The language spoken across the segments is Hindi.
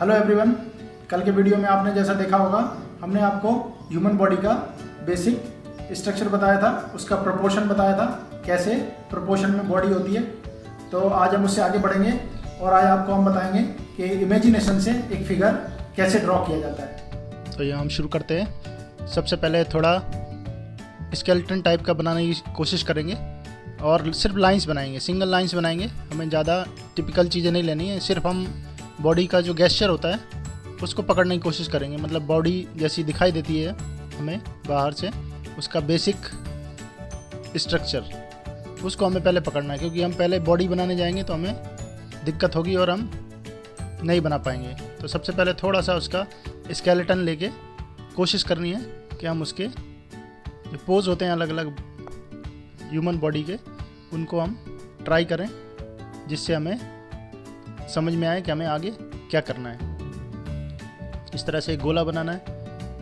हेलो एवरीवन, कल के वीडियो में आपने जैसा देखा होगा, हमने आपको ह्यूमन बॉडी का बेसिक स्ट्रक्चर बताया था, उसका प्रोपोर्शन बताया था, कैसे प्रोपोर्शन में बॉडी होती है। तो आज हम उससे आगे बढ़ेंगे और आज आपको हम बताएंगे कि इमेजिनेशन से एक फिगर कैसे ड्रॉ किया जाता है। तो ये हम शुरू करते हैं। सबसे पहले थोड़ा स्केलेटन टाइप का बनाने की कोशिश करेंगे और सिर्फ लाइंस बनाएंगे, सिंगल लाइंस बनाएंगे। हमें ज़्यादा टिपिकल चीज़ें नहीं लेनी है, सिर्फ हम बॉडी का जो गेस्चर होता है उसको पकड़ने की कोशिश करेंगे। मतलब बॉडी जैसी दिखाई देती है हमें बाहर से, उसका बेसिक स्ट्रक्चर उसको हमें पहले पकड़ना है, क्योंकि हम पहले बॉडी बनाने जाएंगे तो हमें दिक्कत होगी और हम नहीं बना पाएंगे। तो सबसे पहले थोड़ा सा उसका स्केलेटन लेके कोशिश करनी है कि हम उसके जो पोज होते हैं अलग अलग ह्यूमन बॉडी के, उनको हम ट्राई करें, जिससे हमें समझ में आए कि हमें आगे क्या करना है। इस तरह से एक गोला बनाना है,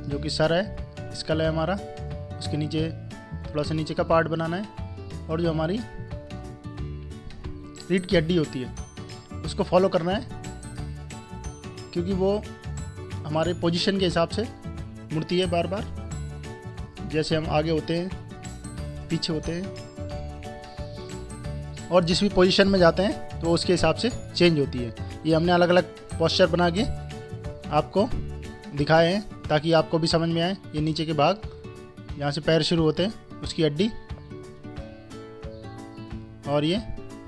जो कि सर है, स्कल है हमारा, उसके नीचे थोड़ा सा नीचे का पार्ट बनाना है और जो हमारी रीढ़ की हड्डी होती है उसको फॉलो करना है, क्योंकि वो हमारे पोजीशन के हिसाब से मुड़ती है बार बार। जैसे हम आगे होते हैं, पीछे होते हैं और जिस भी पोजीशन में जाते हैं तो उसके हिसाब से चेंज होती है। ये हमने अलग अलग पोस्चर बना के आपको दिखाए हैं ताकि आपको भी समझ में आए। ये नीचे के भाग, जहाँ से पैर शुरू होते हैं, उसकी हड्डी, और ये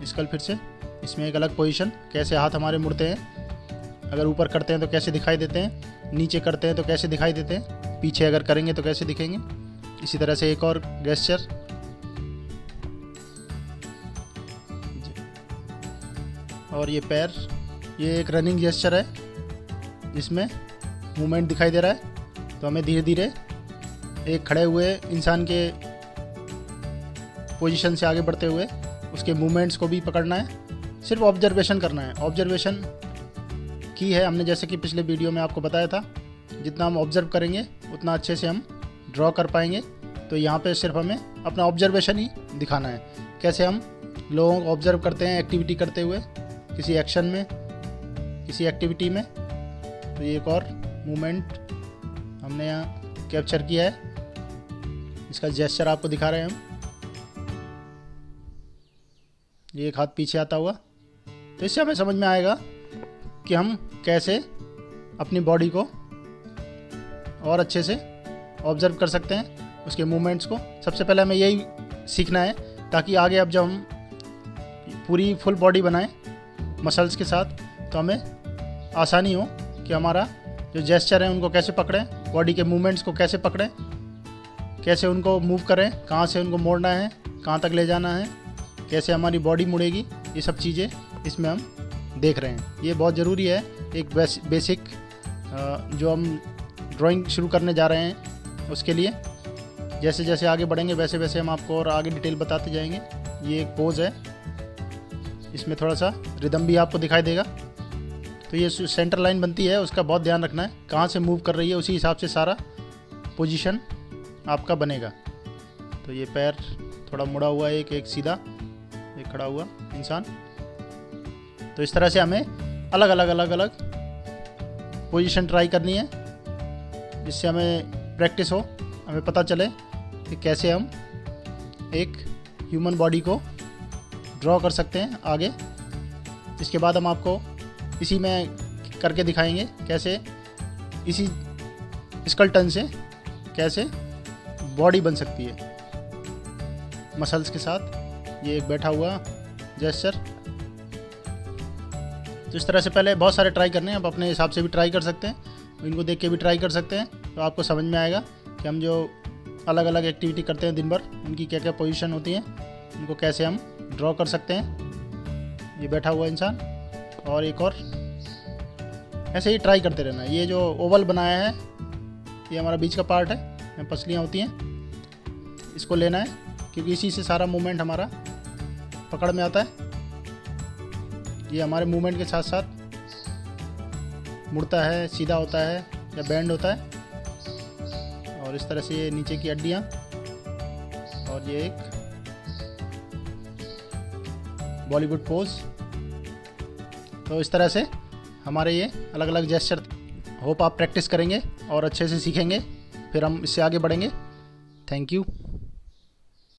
स्कल फिर से, इसमें एक अलग पोजीशन, कैसे हाथ हमारे मुड़ते हैं, अगर ऊपर करते हैं तो कैसे दिखाई देते हैं, नीचे करते हैं तो कैसे दिखाई देते हैं, पीछे अगर करेंगे तो कैसे दिखेंगे। इसी तरह से एक और गेस्चर, और ये पैर, ये एक रनिंग जेस्चर है जिसमें मूवमेंट दिखाई दे रहा है। तो हमें धीरे धीरे एक खड़े हुए इंसान के पोजीशन से आगे बढ़ते हुए उसके मूवमेंट्स को भी पकड़ना है, सिर्फ ऑब्जर्वेशन करना है। ऑब्जर्वेशन की है हमने, जैसे कि पिछले वीडियो में आपको बताया था, जितना हम ऑब्जर्व करेंगे उतना अच्छे से हम ड्रॉ कर पाएंगे। तो यहाँ पे सिर्फ हमें अपना ऑब्जर्वेशन ही दिखाना है, कैसे हम लोगों को ऑब्जर्व करते हैं एक्टिविटी करते हुए, किसी एक्शन में, किसी एक्टिविटी में। तो ये एक और मूवमेंट हमने यहाँ कैप्चर किया है, इसका जेस्चर आपको दिखा रहे हैं हम। ये एक हाथ पीछे आता हुआ। तो इससे हमें समझ में आएगा कि हम कैसे अपनी बॉडी को और अच्छे से ऑब्जर्व कर सकते हैं, उसके मूवमेंट्स को। सबसे पहले हमें यही सीखना है, ताकि आगे अब जब हम पूरी फुल बॉडी बनाएं मसल्स के साथ, तो हमें आसानी हो कि हमारा जो जेस्चर है उनको कैसे पकड़ें, बॉडी के मूवमेंट्स को कैसे पकड़ें, कैसे उनको मूव करें, कहाँ से उनको मोड़ना है, कहाँ तक ले जाना है, कैसे हमारी बॉडी मुड़ेगी। ये सब चीज़ें इसमें हम देख रहे हैं। ये बहुत ज़रूरी है, एक बेसिक जो हम ड्राइंग शुरू करने जा रहे हैं उसके लिए। जैसे जैसे आगे बढ़ेंगे वैसे वैसे हम आपको और आगे डिटेल बताते जाएंगे। ये एक पोज है, इसमें थोड़ा सा रिदम भी आपको दिखाई देगा। तो ये सेंटर लाइन बनती है, उसका बहुत ध्यान रखना है, कहाँ से मूव कर रही है उसी हिसाब से सारा पोजीशन आपका बनेगा। तो ये पैर थोड़ा मुड़ा हुआ है, एक सीधा, एक खड़ा हुआ इंसान। तो इस तरह से हमें अलग अलग पोजीशन ट्राई करनी है, जिससे हमें प्रैक्टिस हो, हमें पता चले कि कैसे हम एक ह्यूमन बॉडी को ड्रॉ कर सकते हैं आगे। इसके बाद हम आपको इसी में करके दिखाएंगे कैसे इसी स्केलेटन से कैसे बॉडी बन सकती है मसल्स के साथ। ये एक बैठा हुआ जेस्चर। तो इस तरह से पहले बहुत सारे ट्राई करने हैं, आप अपने हिसाब से भी ट्राई कर सकते हैं, इनको देख के भी ट्राई कर सकते हैं। तो आपको समझ में आएगा कि हम जो अलग अलग एक्टिविटी करते हैं दिन भर, उनकी क्या क्या पोजीशन होती है, उनको कैसे हम ड्रॉ कर सकते हैं। ये बैठा हुआ इंसान, और एक और, ऐसे ही ट्राई करते रहना है। ये जो ओवल बनाया है, ये हमारा बीच का पार्ट है, यहाँ पसलियाँ होती हैं, इसको लेना है, क्योंकि इसी से सारा मूवमेंट हमारा पकड़ में आता है। ये हमारे मूवमेंट के साथ साथ मुड़ता है, सीधा होता है या बैंड होता है। और इस तरह से ये नीचे की हड्डियाँ, और ये एक बॉलीवुड पोज। तो इस तरह से हमारे ये अलग अलग जेस्चर। होप आप प्रैक्टिस करेंगे और अच्छे से सीखेंगे, फिर हम इससे आगे बढ़ेंगे। Thank you.